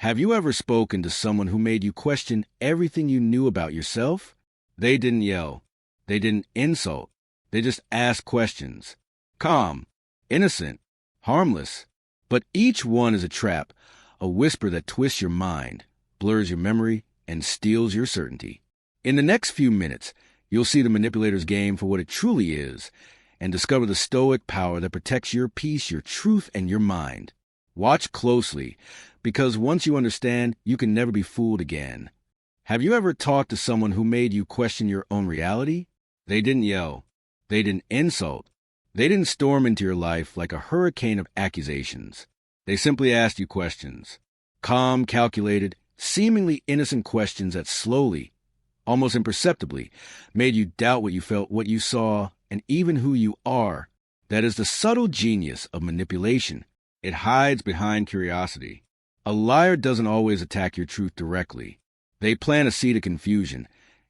Have you ever spoken to someone who made you question everything you knew about yourself? They didn't yell. They didn't insult. They just asked questions. Calm, innocent, harmless. But each one is a trap, a whisper that twists your mind, blurs your memory, and steals your certainty. In the next few minutes, you'll see the manipulator's game for what it truly is, and discover the Stoic power that protects your peace, your truth, and your mind. Watch closely, because once you understand, you can never be fooled again. Have you ever talked to someone who made you question your own reality? They didn't yell. They didn't insult. They didn't storm into your life like a hurricane of accusations. They simply asked you questions. Calm, calculated, seemingly innocent questions that slowly, almost imperceptibly, made you doubt what you felt, what you saw, and even who you are. That is the subtle genius of manipulation. It hides behind curiosity. A liar doesn't always attack your truth directly. They plant a seed of confusion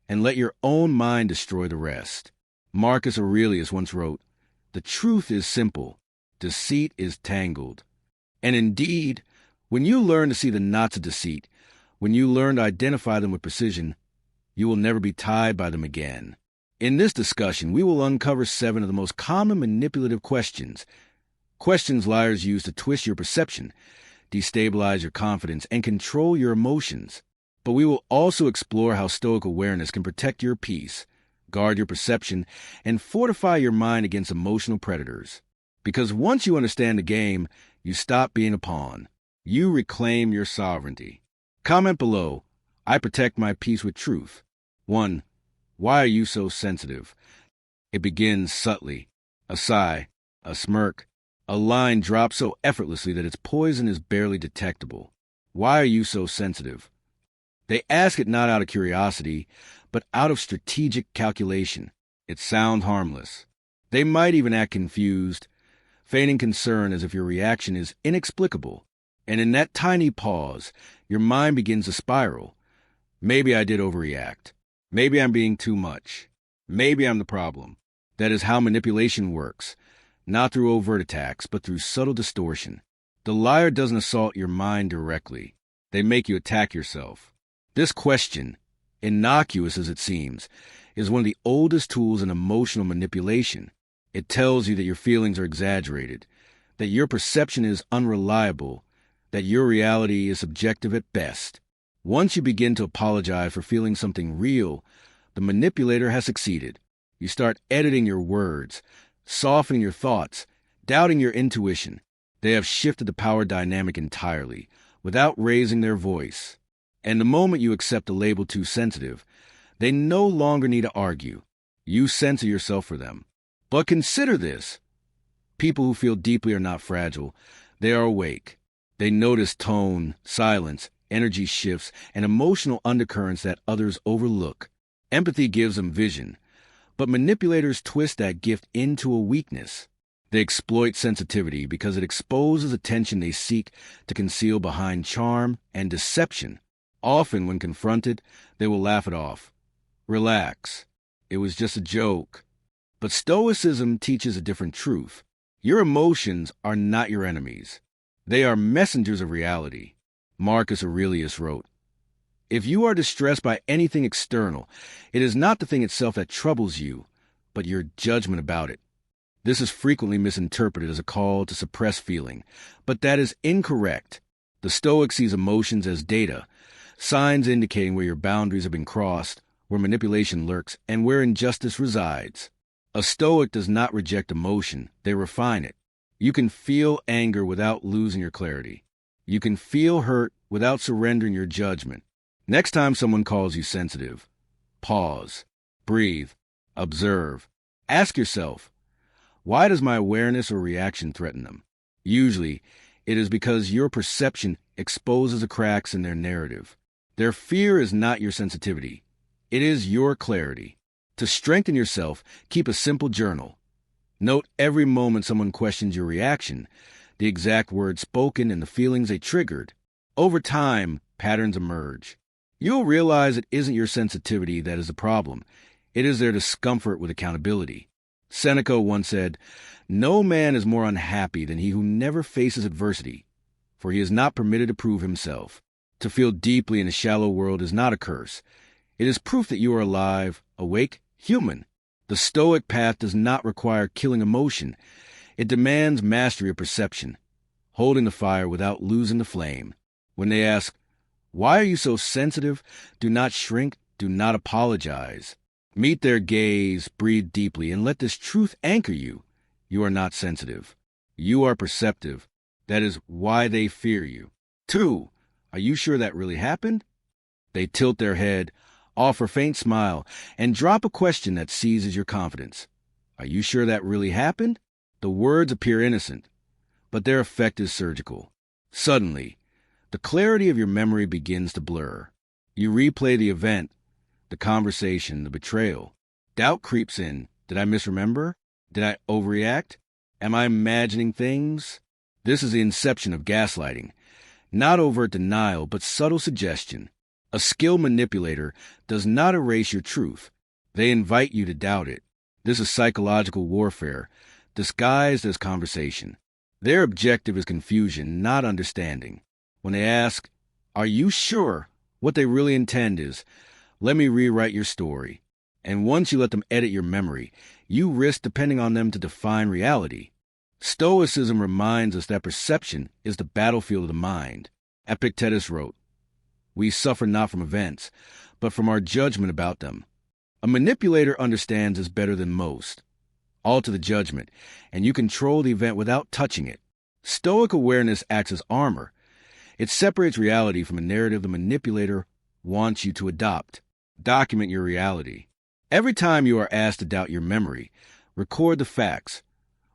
and let your own mind destroy the rest. Marcus Aurelius once wrote, "The truth is simple, deceit is tangled." And indeed, when you learn to see the knots of deceit, when you learn to identify them with precision, you will never be tied by them again. In this discussion, we will uncover 7 of the most common manipulative questions liars use to twist your perception, destabilize your confidence, and control your emotions. But we will also explore how Stoic awareness can protect your peace, guard your perception, and fortify your mind against emotional predators. Because once you understand the game, you stop being a pawn. You reclaim your sovereignty. Comment below, I protect my peace with truth. 1. Why are you so sensitive? It begins subtly. A sigh, a smirk, a line drops so effortlessly that its poison is barely detectable. Why are you so sensitive? They ask it not out of curiosity, but out of strategic calculation. It sounds harmless. They might even act confused, feigning concern as if your reaction is inexplicable. And in that tiny pause, your mind begins to spiral. Maybe I did overreact. Maybe I'm being too much. Maybe I'm the problem. That is how manipulation works, not through overt attacks, but through subtle distortion. The liar doesn't assault your mind directly. They make you attack yourself. This question, innocuous as it seems, is one of the oldest tools in emotional manipulation. It tells you that your feelings are exaggerated, that your perception is unreliable, that your reality is subjective at best. Once you begin to apologize for feeling something real, the manipulator has succeeded. You start editing your words, softening your thoughts, doubting your intuition. They have shifted the power dynamic entirely, without raising their voice. And the moment you accept the label too sensitive, they no longer need to argue. You censor yourself for them. But consider this. People who feel deeply are not fragile. They are awake. They notice tone, silence, energy shifts, and emotional undercurrents that others overlook. Empathy gives them vision. But manipulators twist that gift into a weakness. They exploit sensitivity because it exposes attention they seek to conceal behind charm and deception. Often, when confronted, they will laugh it off. Relax. It was just a joke. But Stoicism teaches a different truth. Your emotions are not your enemies. They are messengers of reality. Marcus Aurelius wrote, "If you are distressed by anything external, it is not the thing itself that troubles you, but your judgment about it." This is frequently misinterpreted as a call to suppress feeling, but that is incorrect. The Stoic sees emotions as data, signs indicating where your boundaries have been crossed, where manipulation lurks, and where injustice resides. A Stoic does not reject emotion, they refine it. You can feel anger without losing your clarity. You can feel hurt without surrendering your judgment. Next time someone calls you sensitive, pause, breathe, observe. Ask yourself, why does my awareness or reaction threaten them? Usually, it is because your perception exposes the cracks in their narrative. Their fear is not your sensitivity. It is your clarity. To strengthen yourself, keep a simple journal. Note every moment someone questions your reaction, the exact words spoken and the feelings they triggered. Over time, patterns emerge. You'll realize it isn't your sensitivity that is the problem. It is their discomfort with accountability. Seneca once said, "No man is more unhappy than he who never faces adversity, for he is not permitted to prove himself." To feel deeply in a shallow world is not a curse. It is proof that you are alive, awake, human. The Stoic path does not require killing emotion. It demands mastery of perception, holding the fire without losing the flame. When they ask, "Why are you so sensitive?" do not shrink, do not apologize. Meet their gaze, breathe deeply, and let this truth anchor you. You are not sensitive. You are perceptive. That is why they fear you. 2. Are you sure that really happened? They tilt their head, offer faint smile, and drop a question that seizes your confidence. Are you sure that really happened? The words appear innocent, but their effect is surgical. Suddenly, the clarity of your memory begins to blur. You replay the event, the conversation, the betrayal. Doubt creeps in. Did I misremember? Did I overreact? Am I imagining things? This is the inception of gaslighting. Not overt denial, but subtle suggestion. A skilled manipulator does not erase your truth. They invite you to doubt it. This is psychological warfare, disguised as conversation. Their objective is confusion, not understanding. When they ask, "Are you sure?" what they really intend is, "Let me rewrite your story." And once you let them edit your memory, you risk depending on them to define reality. Stoicism reminds us that perception is the battlefield of the mind. Epictetus wrote, "We suffer not from events, but from our judgment about them." A manipulator understands this better than most. Alter the judgment, and you control the event without touching it. Stoic awareness acts as armor. It separates reality from a narrative the manipulator wants you to adopt. Document your reality. Every time you are asked to doubt your memory, record the facts.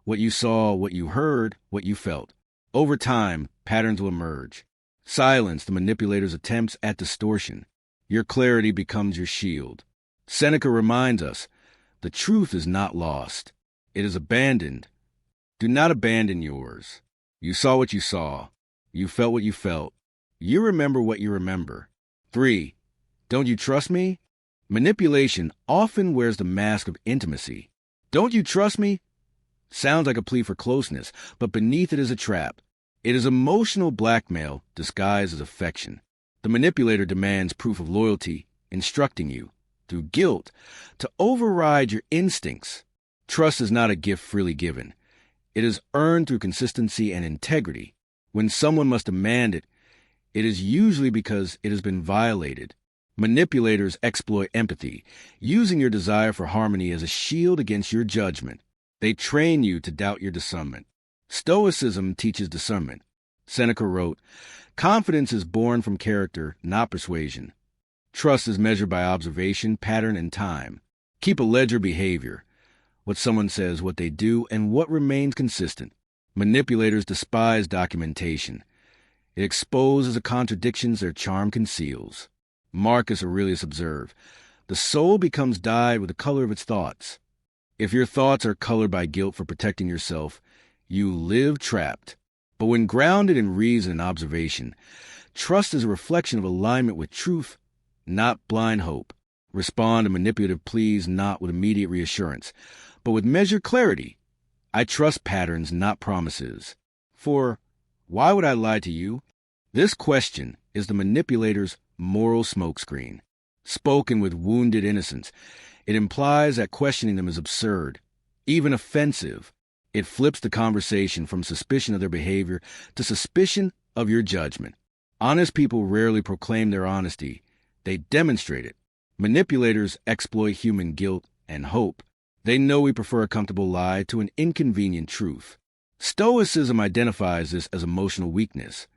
What you saw, what you heard, what you felt. Over time, patterns will emerge. Silence the manipulator's attempts at distortion. Your clarity becomes your shield. Seneca reminds us, the truth is not lost. It is abandoned. Do not abandon yours. You saw what you saw. You felt what you felt. You remember what you remember. 3. Don't you trust me? Manipulation often wears the mask of intimacy. Don't you trust me? Sounds like a plea for closeness, but beneath it is a trap. It is emotional blackmail disguised as affection. The manipulator demands proof of loyalty, instructing you, through guilt, to override your instincts. Trust is not a gift freely given. It is earned through consistency and integrity. When someone must demand it, it is usually because it has been violated. Manipulators exploit empathy, using your desire for harmony as a shield against your judgment. They train you to doubt your discernment. Stoicism teaches discernment. Seneca wrote, "Confidence is born from character, not persuasion. Trust is measured by observation, pattern, and time. Keep a ledger of behavior, what someone says, what they do, and what remains consistent. Manipulators despise documentation. It exposes the contradictions their charm conceals." Marcus Aurelius observed, "The soul becomes dyed with the color of its thoughts." If your thoughts are colored by guilt for protecting yourself, you live trapped. But when grounded in reason and observation, trust is a reflection of alignment with truth, not blind hope. Respond to manipulative pleas not with immediate reassurance, but with measured clarity. I trust patterns, not promises. For why would I lie to you? This question is the manipulator's moral smokescreen. Spoken with wounded innocence, it implies that questioning them is absurd, even offensive. It flips the conversation from suspicion of their behavior to suspicion of your judgment. Honest people rarely proclaim their honesty. They demonstrate it. Manipulators exploit human guilt and hope. They know we prefer a comfortable lie to an inconvenient truth. Stoicism identifies this as emotional weakness,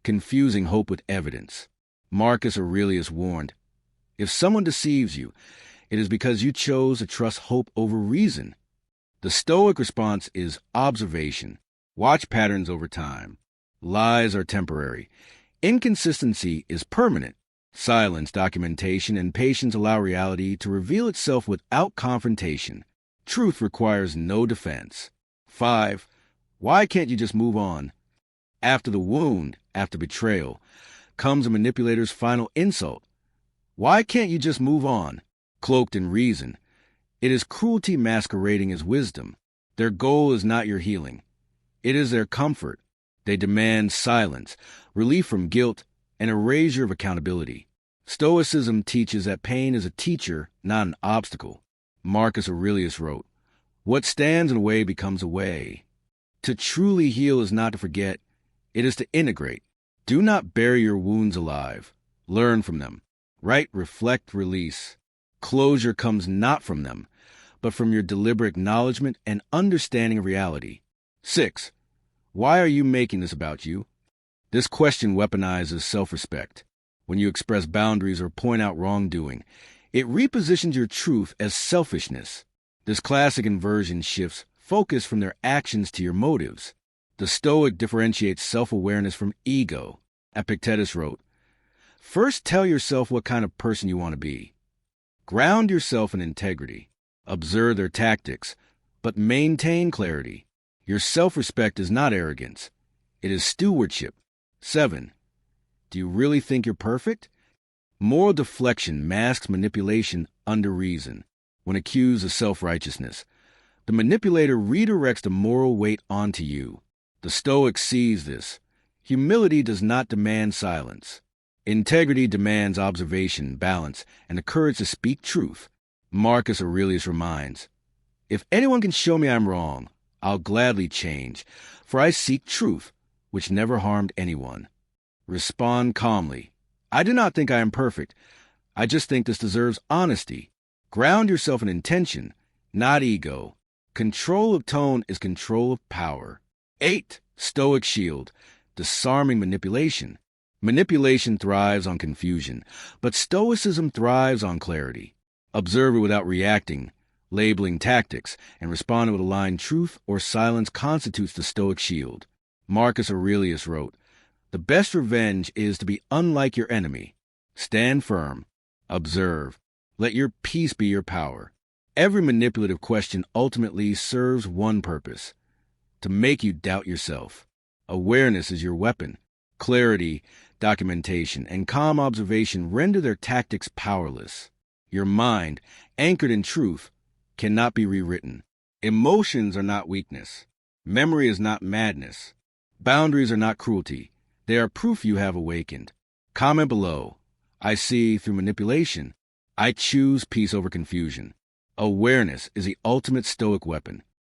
confusing hope with evidence. Marcus Aurelius warned, "If someone deceives you, it is because you chose to trust hope over reason." The Stoic response is observation. Watch patterns over time. Lies are temporary. Inconsistency is permanent. Silence, documentation, and patience allow reality to reveal itself without confrontation. Truth requires no defense. 5. Why can't you just move on? After the wound, after betrayal, comes a manipulator's final insult. Why can't you just move on? Cloaked in reason, it is cruelty masquerading as wisdom. Their goal is not your healing. It is their comfort. They demand silence, relief from guilt, an erasure of accountability. Stoicism teaches that pain is a teacher, not an obstacle. Marcus Aurelius wrote, "What stands in a way becomes a way." To truly heal is not to forget, it is to integrate. Do not bury your wounds alive. Learn from them. Write, reflect, release. Closure comes not from them, but from your deliberate acknowledgement and understanding of reality. 6. Why are you making this about you? This question weaponizes self-respect. When you express boundaries or point out wrongdoing, it repositions your truth as selfishness. This classic inversion shifts focus from their actions to your motives. The Stoic differentiates self-awareness from ego. Epictetus wrote, "First tell yourself what kind of person you want to be. Ground yourself in integrity. Observe their tactics, but maintain clarity. Your self-respect is not arrogance. It is stewardship." 7. Do you really think you're perfect? Moral deflection masks manipulation under reason. When accused of self-righteousness, the manipulator redirects the moral weight onto you. The Stoic sees this. Humility does not demand silence. Integrity demands observation, balance, and the courage to speak truth. Marcus Aurelius reminds, "If anyone can show me I'm wrong, I'll gladly change, for I seek truth, which never harmed anyone." Respond calmly. I do not think I am perfect. I just think this deserves honesty. Ground yourself in intention, not ego. Control of tone is control of power. 8. Stoic shield. Disarming manipulation. Manipulation thrives on confusion, but Stoicism thrives on clarity. Observe it without reacting, labeling tactics, and responding with aligned truth or silence constitutes the Stoic shield. Marcus Aurelius wrote, "The best revenge is to be unlike your enemy. Stand firm. Observe. Let your peace be your power." Every manipulative question ultimately serves one purpose: to make you doubt yourself. Awareness is your weapon. Clarity, documentation, and calm observation render their tactics powerless. Your mind, anchored in truth, cannot be rewritten. Emotions are not weakness. Memory is not madness. Boundaries are not cruelty. They are proof you have awakened. Comment below. I see through manipulation. I choose peace over confusion. Awareness is the ultimate Stoic weapon.